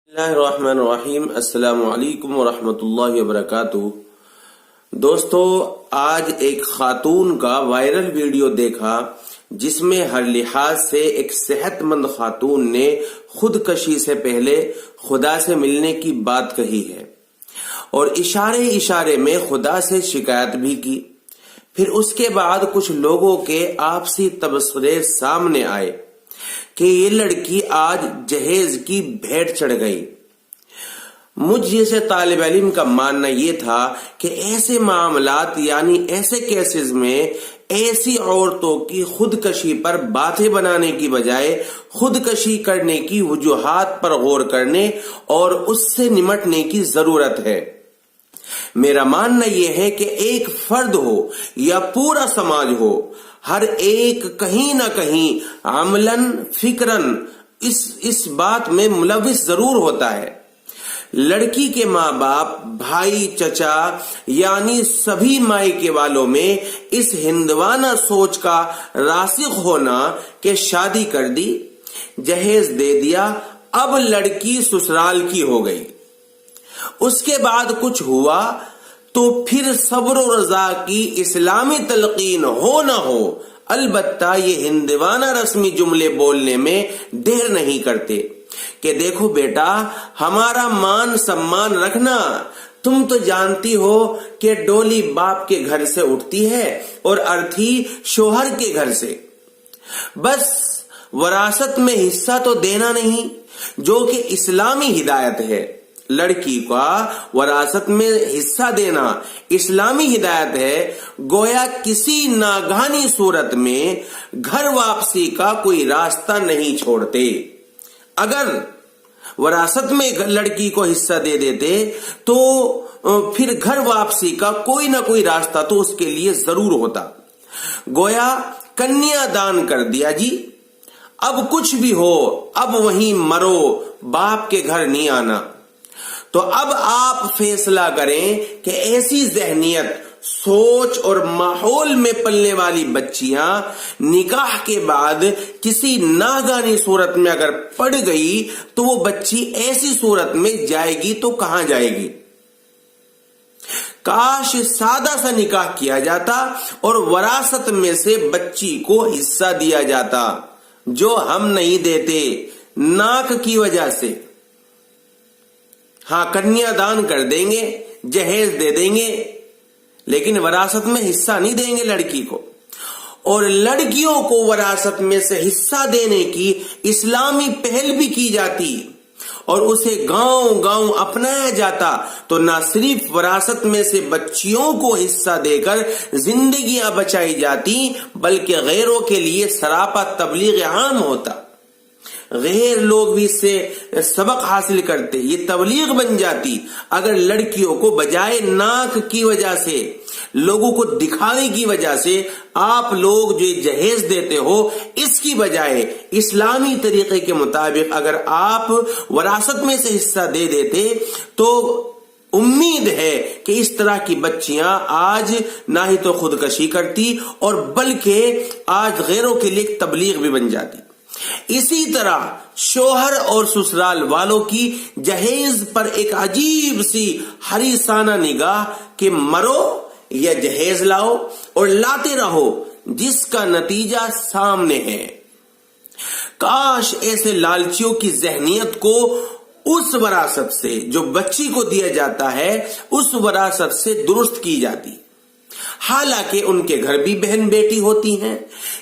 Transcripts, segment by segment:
بسم اللہ الرحمن الرحیم۔ السلام علیکم ورحمۃ اللہ وبرکاتہ۔ دوستو، آج ایک خاتون کا وائرل ویڈیو دیکھا جس میں ہر لحاظ سے ایک صحت مند خاتون نے خودکشی سے پہلے خدا سے ملنے کی بات کہی ہے اور اشارے اشارے میں خدا سے شکایت بھی کی۔ پھر اس کے بعد کچھ لوگوں کے آپسی تبصرے سامنے آئے کہ یہ لڑکی آج جہیز کی بھیٹ چڑھ گئی۔ مجھ جیسے طالب علم کا ماننا یہ تھا کہ ایسے معاملات یعنی ایسے کیسز میں ایسی عورتوں کی خودکشی پر باتیں بنانے کی بجائے خودکشی کرنے کی وجوہات پر غور کرنے اور اس سے نمٹنے کی ضرورت ہے۔ میرا ماننا یہ ہے کہ ایک فرد ہو یا پورا سماج ہو، ہر ایک کہیں نہ کہیں عملاً فکراً اس بات میں ملوث ضرور ہوتا ہے۔ لڑکی کے ماں باپ، بھائی، چچا یعنی سبھی مائکے والوں میں اس ہندوانہ سوچ کا راسخ ہونا کہ شادی کر دی، جہیز دے دیا، اب لڑکی سسرال کی ہو گئی، اس کے بعد کچھ ہوا تو پھر صبر و رضا کی اسلامی تلقین ہو نہ ہو، البتہ یہ ہندوانہ رسمی جملے بولنے میں دیر نہیں کرتے کہ دیکھو بیٹا، ہمارا مان سمان رکھنا، تم تو جانتی ہو کہ ڈولی باپ کے گھر سے اٹھتی ہے اور ارتھی شوہر کے گھر سے، بس وراثت میں حصہ تو دینا نہیں، جو کہ اسلامی ہدایت ہے۔ لڑکی کا وراثت میں حصہ دینا اسلامی ہدایت ہے، گویا کسی ناگہانی صورت میں گھر واپسی کا کوئی راستہ نہیں چھوڑتے۔ اگر وراثت میں لڑکی کو حصہ دے دیتے تو پھر گھر واپسی کا کوئی نہ کوئی راستہ تو اس کے لیے ضرور ہوتا۔ گویا کنیا دان کر دیا جی، اب کچھ بھی ہو اب وہیں مرو، باپ کے گھر نہیں آنا۔ تو اب آپ فیصلہ کریں کہ ایسی ذہنیت، سوچ اور ماحول میں پلنے والی بچیاں نکاح کے بعد کسی ناگہانی صورت میں اگر پڑ گئی تو وہ بچی ایسی صورت میں جائے گی تو کہاں جائے گی؟ کاش سادہ سا نکاح کیا جاتا اور وراثت میں سے بچی کو حصہ دیا جاتا، جو ہم نہیں دیتے ناک کی وجہ سے۔ ہاں، کنیا دان کر دیں گے، جہیز دے دیں گے، لیکن وراثت میں حصہ نہیں دیں گے لڑکی کو۔ اور لڑکیوں کو وراثت میں سے حصہ دینے کی اسلامی پہل بھی کی جاتی اور اسے گاؤں گاؤں اپنایا جاتا تو نہ صرف وراثت میں سے بچیوں کو حصہ دے کر زندگیاں بچائی جاتی بلکہ غیروں کے لیے سراپا تبلیغ عام ہوتا، غیر لوگ بھی اس سے سبق حاصل کرتے، یہ تبلیغ بن جاتی۔ اگر لڑکیوں کو بجائے ناک کی وجہ سے، لوگوں کو دکھانے کی وجہ سے آپ لوگ جو جہیز دیتے ہو، اس کی بجائے اسلامی طریقے کے مطابق اگر آپ وراثت میں سے حصہ دے دیتے تو امید ہے کہ اس طرح کی بچیاں آج نہ ہی تو خودکشی کرتی اور بلکہ آج غیروں کے لیے تبلیغ بھی بن جاتی۔ اسی طرح شوہر اور سسرال والوں کی جہیز پر ایک عجیب سی حریصانہ نگاہ کہ مرو یا جہیز لاؤ اور لاتے رہو، جس کا نتیجہ سامنے ہے۔ کاش ایسے لالچیوں کی ذہنیت کو اس وراثت سے جو بچی کو دیا جاتا ہے اس وراثت سے درست کی جاتی۔ حالانکہ ان کے گھر بھی بہن بیٹی ہوتی ہیں،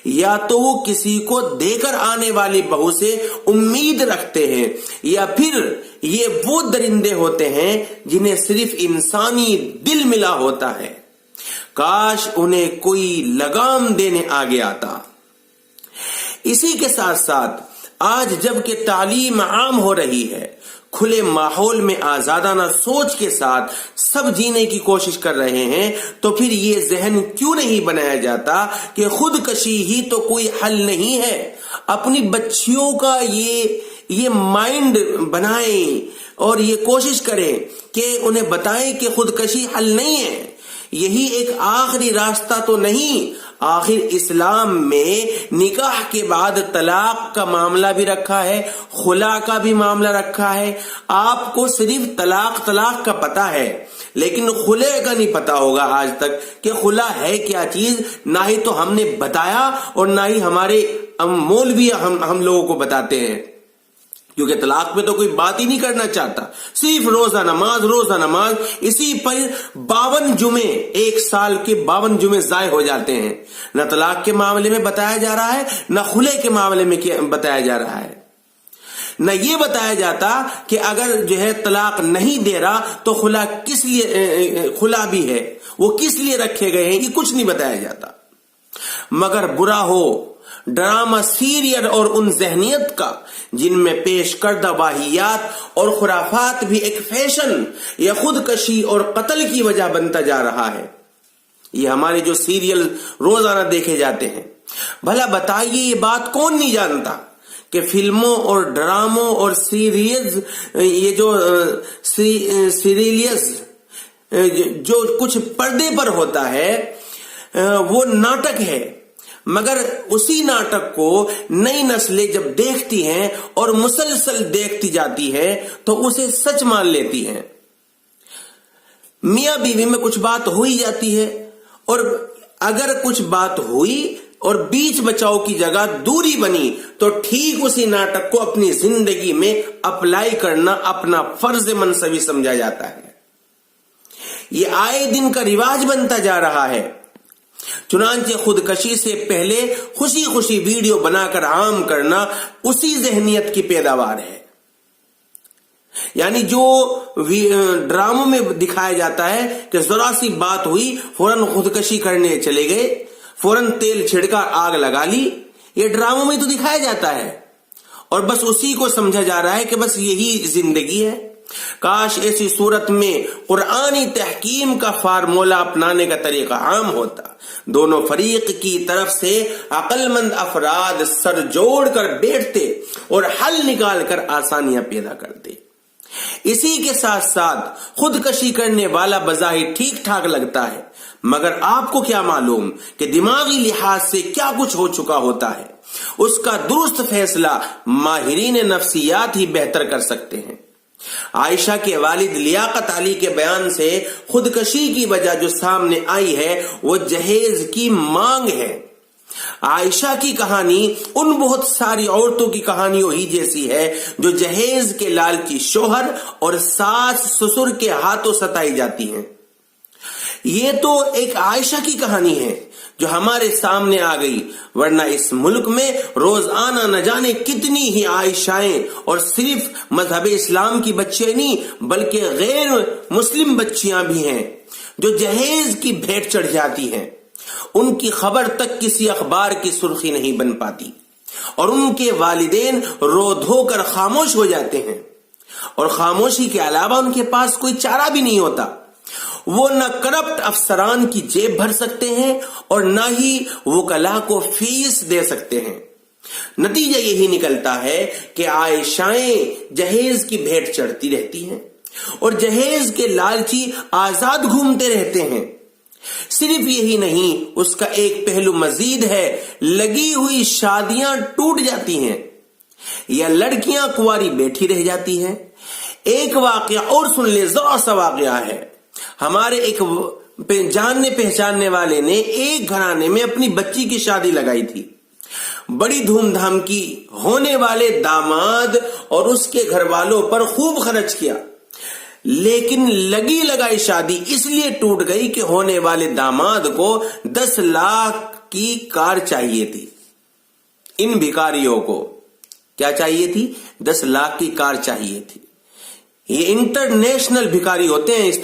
یا تو وہ کسی کو دے کر آنے والی بہو سے امید رکھتے ہیں یا پھر یہ وہ درندے ہوتے ہیں جنہیں صرف انسانی دل ملا ہوتا ہے۔ کاش انہیں کوئی لگام دینے آگے آتا۔ اسی کے ساتھ ساتھ آج جب کہ تعلیم عام ہو رہی ہے، کھلے ماحول میں آزادانہ سوچ کے ساتھ سب جینے کی کوشش کر رہے ہیں، تو پھر یہ ذہن کیوں نہیں بنایا جاتا کہ خودکشی ہی تو کوئی حل نہیں ہے؟ اپنی بچیوں کا یہ مائنڈ بنائیں اور یہ کوشش کریں کہ انہیں بتائیں کہ خودکشی حل نہیں ہے، یہی ایک آخری راستہ تو نہیں، آخر اسلام میں نکاح کے بعد طلاق کا معاملہ بھی رکھا ہے، خلا کا بھی معاملہ رکھا ہے. آپ کو صرف طلاق کا پتہ ہے، لیکن خلع کا نہیں پتا ہوگا آج تک کہ خلا ہے کیا چیز. نہ ہی تو ہم نے بتایا اور نہ ہی ہمارے مولوی ہم لوگوں کو بتاتے ہیں، کیونکہ طلاق پہ تو کوئی بات ہی نہیں کرنا چاہتا. صرف روزہ نماز، اسی پر 52 جمعے، ایک سال کے 52 جمعے ضائع ہو جاتے ہیں. نہ طلاق کے معاملے میں بتایا جا رہا ہے، نہ خلع کے معاملے میں بتایا جا رہا ہے. نہ یہ بتایا جاتا کہ اگر جو ہے طلاق نہیں دے رہا تو خلا کس لیے، خلا بھی ہے وہ کس لیے رکھے گئے ہیں، یہ کچھ نہیں بتایا جاتا. مگر برا ہو ڈرامہ سیریل اور ان ذہنیت کا جن میں پیش کردہ واہیات اور خرافات بھی ایک فیشن یا خودکشی اور قتل کی وجہ بنتا جا رہا ہے. یہ ہمارے جو سیریل روزانہ دیکھے جاتے ہیں، بھلا بتائیے یہ بات کون نہیں جانتا کہ فلموں اور ڈراموں اور سیریلز، یہ جو سیریلز جو کچھ پردے پر ہوتا ہے وہ ناٹک ہے. مگر اسی ناٹک کو نئی نسلیں جب دیکھتی ہیں اور مسلسل دیکھتی جاتی ہے تو اسے سچ مان لیتی ہیں. میاں بیوی میں کچھ بات ہو ہی جاتی ہے، اور اگر کچھ بات ہوئی اور بیچ بچاؤ کی جگہ دوری بنی تو ٹھیک اسی ناٹک کو اپنی زندگی میں اپلائی کرنا اپنا فرض منصبی سمجھا جاتا ہے. یہ آئے دن کا رواج بنتا جا رہا ہے. چنانچہ خودکشی سے پہلے خوشی خوشی ویڈیو بنا کر عام کرنا اسی ذہنیت کی پیداوار ہے. یعنی جو ڈراموں میں دکھایا جاتا ہے کہ ذرا سی بات ہوئی فوراً خودکشی کرنے چلے گئے، فوراً تیل چھڑکا آگ لگا لی، یہ ڈراموں میں تو دکھایا جاتا ہے اور بس اسی کو سمجھا جا رہا ہے کہ بس یہی زندگی ہے. کاش ایسی صورت میں قرآنی تحکیم کا فارمولہ اپنانے کا طریقہ عام ہوتا. دونوں فریق کی طرف سے عقل مند افراد سر جوڑ کر بیٹھتے اور حل نکال کر آسانیاں پیدا کرتے. اسی کے ساتھ ساتھ خودکشی کرنے والا بظاہر ٹھیک ٹھاک لگتا ہے، مگر آپ کو کیا معلوم کہ دماغی لحاظ سے کیا کچھ ہو چکا ہوتا ہے. اس کا درست فیصلہ ماہرین نفسیات ہی بہتر کر سکتے ہیں. عائشہ کے والد لیاقت علی کے بیان سے خودکشی کی وجہ جو سامنے آئی ہے وہ جہیز کی مانگ ہے. عائشہ کی کہانی ان بہت ساری عورتوں کی کہانیوں ہی جیسی ہے جو جہیز کے لالچی شوہر اور ساس سسر کے ہاتھوں ستائی جاتی ہیں. یہ تو ایک عائشہ کی کہانی ہے جو ہمارے سامنے آ گئی، ورنہ اس ملک میں روزانہ نہ جانے کتنی ہی عائشائیں اور صرف مذہب اسلام کی بچیاں نہیں بلکہ غیر مسلم بچیاں بھی ہیں جو جہیز کی بھیٹ چڑھ جاتی ہیں. ان کی خبر تک کسی اخبار کی سرخی نہیں بن پاتی اور ان کے والدین رو دھو کر خاموش ہو جاتے ہیں، اور خاموشی کے علاوہ ان کے پاس کوئی چارہ بھی نہیں ہوتا. وہ نہ کرپٹ افسران کی جیب بھر سکتے ہیں اور نہ ہی وکلاء کو فیس دے سکتے ہیں. نتیجہ یہی نکلتا ہے کہ عائشائیں جہیز کی بھیٹ چڑھتی رہتی ہیں اور جہیز کے لالچی آزاد گھومتے رہتے ہیں. صرف یہی نہیں، اس کا ایک پہلو مزید ہے، لگی ہوئی شادیاں ٹوٹ جاتی ہیں یا لڑکیاں کنواری بیٹھی رہ جاتی ہیں. ایک واقعہ اور سن لے، ذرا سا واقعہ ہے. ہمارے ایک جاننے پہچاننے والے نے ایک گھرانے میں اپنی بچی کی شادی لگائی تھی. بڑی دھوم دھام کی، ہونے والے داماد اور اس کے گھر والوں پر خوب خرچ کیا، لیکن لگی لگائی شادی اس لیے ٹوٹ گئی کہ ہونے والے داماد کو 10 لاکھ کی کار چاہیے تھی. ان بھکاریوں کو کیا چاہیے تھی؟ 10 لاکھ کی کار چاہیے تھی. یہ انٹرنیشنل بھکاری ہوتے ہیں اس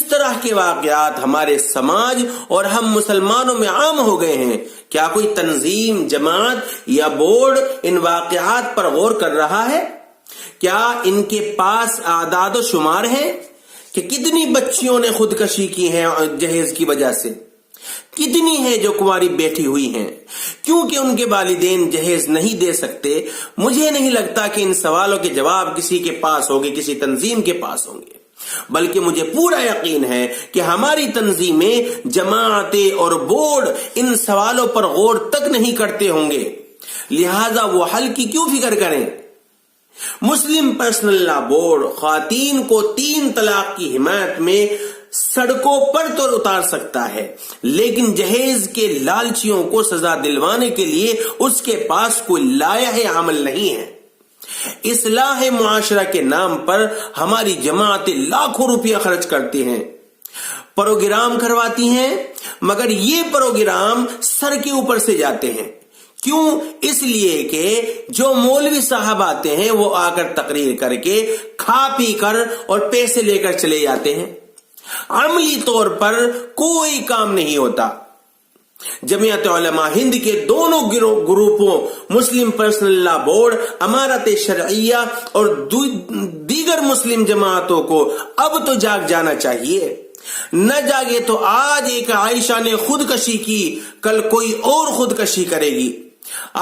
طرح کے واقعات ہمارے سماج اور ہم مسلمانوں میں عام ہو گئے ہیں. کیا کوئی تنظیم، جماعت یا بورڈ ان واقعات پر غور کر رہا ہے؟ کیا ان کے پاس اعداد و شمار ہے کہ کتنی بچیوں نے خودکشی کی ہے جہیز کی وجہ سے؟ کتنی ہیں جو کنواری بیٹھی ہوئی ہیں کیونکہ ان کے والدین جہیز نہیں دے سکتے؟ مجھے نہیں لگتا کہ ان سوالوں کے جواب کسی کے پاس ہوں گے، کسی تنظیم کے پاس ہوں گے. بلکہ مجھے پورا یقین ہے کہ ہماری تنظیمیں، جماعتیں اور بورڈ ان سوالوں پر غور تک نہیں کرتے ہوں گے، لہذا وہ حل کی کیوں فکر کریں؟ مسلم پرسنل لا بورڈ خواتین کو 3 طلاق کی حمایت میں سڑکوں پر تو اتار سکتا ہے، لیکن جہیز کے لالچیوں کو سزا دلوانے کے لیے اس کے پاس کوئی لائحہ عمل نہیں ہے۔ اصلاح معاشرہ کے نام پر ہماری جماعتیں لاکھوں روپیہ خرچ کرتی ہیں، پروگرام کرواتی ہیں، مگر یہ پروگرام سر کے اوپر سے جاتے ہیں۔ کیوں؟ اس لیے کہ جو مولوی صاحب آتے ہیں وہ آ کر تقریر کر کے کھا پی کر اور پیسے لے کر چلے جاتے ہیں، عملی طور پر کوئی کام نہیں ہوتا۔ جمعیت علماء ہند کے دونوں گروپوں، مسلم پرسنل لا بورڈ، امارت شرعیہ اور دیگر مسلم جماعتوں کو اب تو جاگ جانا چاہیے۔ نہ جاگے تو آج ایک عائشہ نے خودکشی کی، کل کوئی اور خودکشی کرے گی۔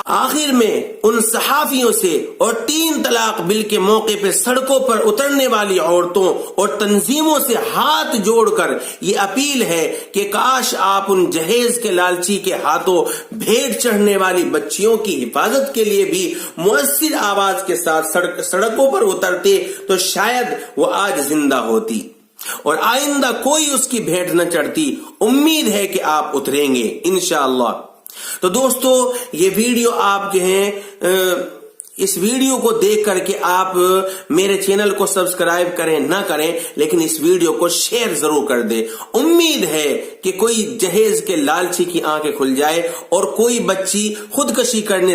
آخر میں ان صحافیوں سے اور 3 طلاق بل کے موقع پہ سڑکوں پر اترنے والی عورتوں اور تنظیموں سے ہاتھ جوڑ کر یہ اپیل ہے کہ کاش آپ ان جہیز کے لالچی کے ہاتھوں بھیٹ چڑھنے والی بچیوں کی حفاظت کے لیے بھی مؤثر آواز کے ساتھ سڑکوں پر اترتے تو شاید وہ آج زندہ ہوتی اور آئندہ کوئی اس کی بھیٹ نہ چڑھتی۔ امید ہے کہ آپ اتریں گے انشاءاللہ۔ تو دوستو، یہ ویڈیو آپ کے ہیں، اس ویڈیو کو دیکھ کر کے آپ میرے چینل کو سبسکرائب کریں نہ کریں، لیکن اس ویڈیو کو شیئر ضرور کر دیں۔ امید ہے کہ کوئی جہیز کے لالچی کی آنکھیں کھل جائے اور کوئی بچی خودکشی کرنے